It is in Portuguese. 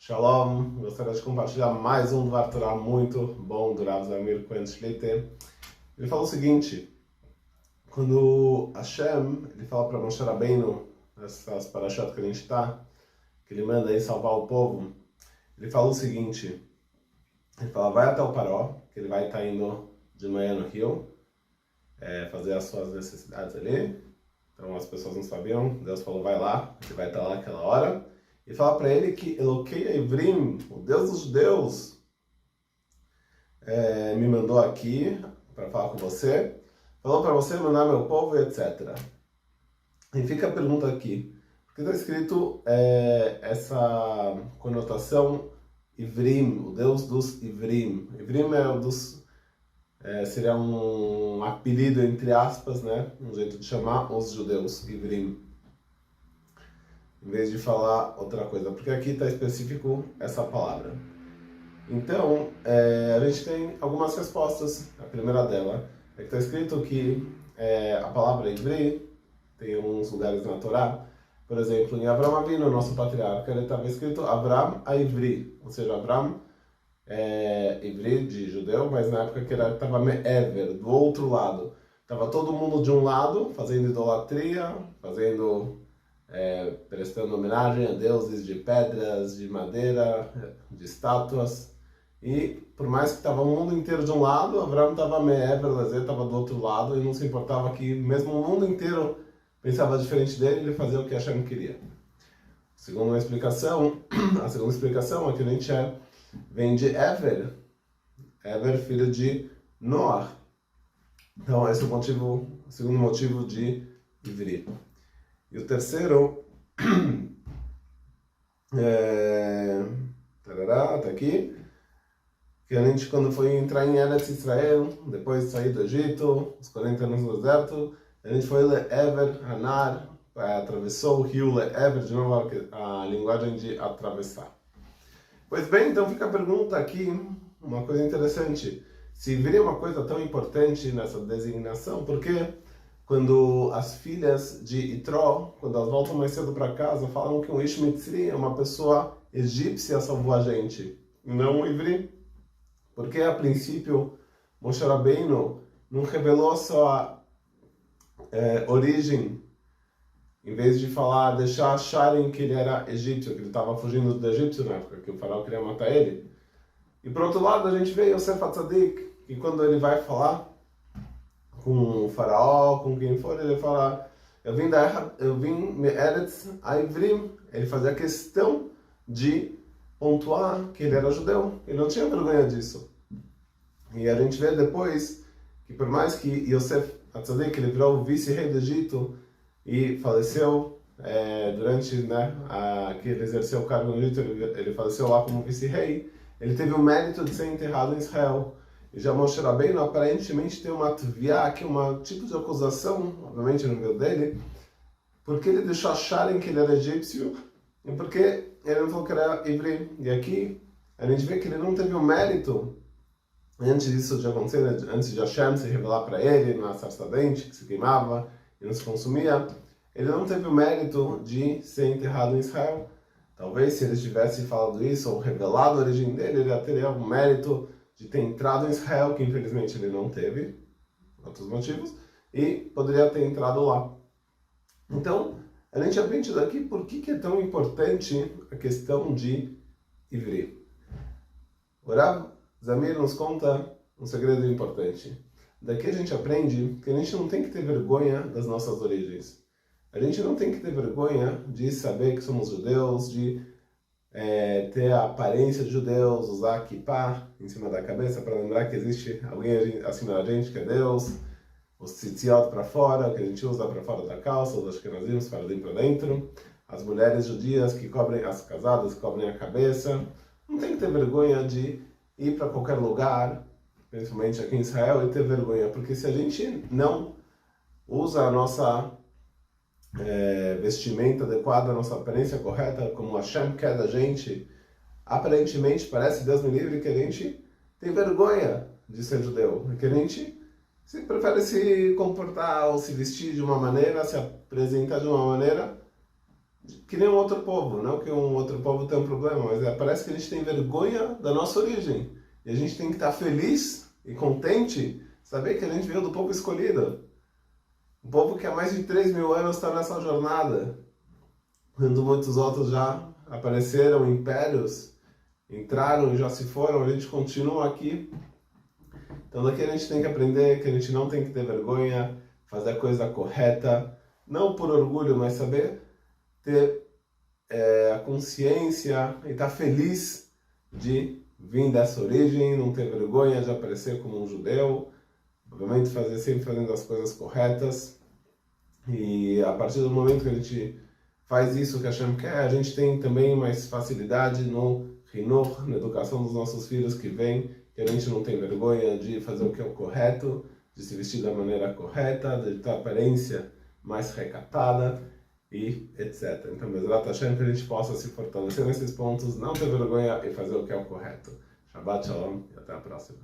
Shalom, gostaria de compartilhar mais um Dvar Torah muito bom do Rav Zamir Cohen Shliter. Ele fala o seguinte: quando Hashem ele fala para Moshe Rabbeinu, nessas parashat que a gente está, que ele manda aí salvar o povo, ele fala o seguinte: ele fala, vai até o Paró, que ele vai estar indo de manhã no rio, fazer as suas necessidades ali. Então as pessoas não sabiam, Deus falou, vai lá, ele vai estar lá naquela hora. E fala para ele que Eloquei Ivrim, o Deus dos judeus, me mandou aqui para falar com você, falou para você mandar meu povo, etc. E fica a pergunta aqui, porque está escrito essa conotação Ivrim, o Deus dos Ivrim. Ivrim é o dos, seria um apelido entre aspas, né? Um jeito de chamar os judeus, Ivrim. Em vez de falar outra coisa, porque aqui está específico essa palavra. Então, a gente tem algumas respostas. A primeira dela é que está escrito que a palavra Ivri, tem alguns lugares na Torá, por exemplo, em Avraham Avinu, nosso patriarca, ele estava escrito Avraham a Ivri, ou seja, Avraham Ivri de judeu, mas na época que ele estava Me'ever, do outro lado. Estava todo mundo de um lado, fazendo idolatria, prestando homenagem a deuses de pedras, de madeira, de estátuas. E por mais que estava o mundo inteiro de um lado, Abraão estava Me'ever, estava do outro lado e não se importava que mesmo o mundo inteiro pensava diferente dele, ele fazia o que Hashem queria. A segunda explicação é que a gente vem de Ever, filho de Noah. Então esse é o segundo motivo de Ivri. E o terceiro, tá aqui, que a gente quando foi entrar em Eretz Israel, depois de sair do Egito, os 40 anos no deserto, a gente foi Le'ever Hanar, atravessou o rio Le'ever, de novo a linguagem de atravessar. Pois bem, então fica a pergunta aqui, uma coisa interessante, se viria uma coisa tão importante nessa designação, por que quando as filhas de Itró, quando elas voltam mais cedo para casa, falam que um Ish Mitzri é uma pessoa egípcia salvou a gente, e não um Ivri? Porque a princípio Moshe Rabbeinu não revelou só a origem, em vez de deixar acharem que ele era egípcio, que ele estava fugindo do egípcio na época, que o faraó queria matar ele. E por outro lado a gente vê Yosef Atzadik, que quando ele vai falar com o faraó, com quem for, ele fala, eu vim Me'eretz Aivrim. Ele fazia questão de pontuar que ele era judeu. Ele não tinha vergonha disso. E a gente vê depois que por mais que Yosef Atzadik, ele virou o vice-rei do Egito e faleceu durante, que ele exerceu o cargo no Egito, ele faleceu lá como vice-rei, ele teve o mérito de ser enterrado em Israel. E já Moshe Rabbeinu aparentemente tem uma tviá aqui, um tipo de acusação, obviamente no meio dele, porque ele deixou acharem que ele era egípcio e porque ele não falou que era Ivri. E aqui a gente vê que ele não teve o mérito, antes disso de acontecer, antes de Hashem se revelar para ele, na sarça ardente, que se queimava e não se consumia, ele não teve o mérito de ser enterrado em Israel. Talvez se ele tivesse falado isso, ou revelado a origem dele, ele já teria o mérito de ter entrado em Israel, que infelizmente ele não teve, outros motivos, e poderia ter entrado lá. Então, a gente aprende daqui por que é tão importante a questão de Ivri. O Rav Zamir nos conta um segredo importante. Daqui a gente aprende que a gente não tem que ter vergonha das nossas origens. A gente não tem que ter vergonha de saber que somos judeus, de ter a aparência de judeus, usar kippah em cima da cabeça para lembrar que existe alguém acima da gente que é Deus, os tzitziot para fora, que a gente usa para fora da calça, os ashkenazim para dentro, as mulheres judias que cobrem, as casadas que cobrem a cabeça. Não tem que ter vergonha de ir para qualquer lugar, principalmente aqui em Israel, e ter vergonha, porque se a gente não usa a nossa vestimenta adequada, a nossa aparência correta, como Hashem quer da gente, aparentemente parece, Deus me livre, que a gente tem vergonha de ser judeu, que a gente prefere se comportar ou se vestir de uma maneira, se apresentar de uma maneira que nem um outro povo. Não que um outro povo tenha um problema, mas parece que a gente tem vergonha da nossa origem. E a gente tem que estar feliz e contente, saber que a gente veio do povo escolhido. Um povo que há mais de 3.000 anos está nessa jornada. Quando muitos outros já apareceram, impérios, entraram e já se foram, a gente continua aqui. Então daqui a gente tem que aprender que a gente não tem que ter vergonha, fazer a coisa correta, não por orgulho, mas saber ter a consciência e estar feliz de vir dessa origem, não ter vergonha de aparecer como um judeu, obviamente sempre fazendo as coisas corretas. E a partir do momento que a gente faz isso que a Hashem quer, a gente tem também mais facilidade no Hinur, na educação dos nossos filhos que vem, que a gente não tem vergonha de fazer o que é o correto, de se vestir da maneira correta, de ter a aparência mais recatada e etc. Então, Bezrat Hashem, que a gente possa se fortalecer nesses pontos, não ter vergonha e fazer o que é o correto. Shabbat Shalom e até a próxima.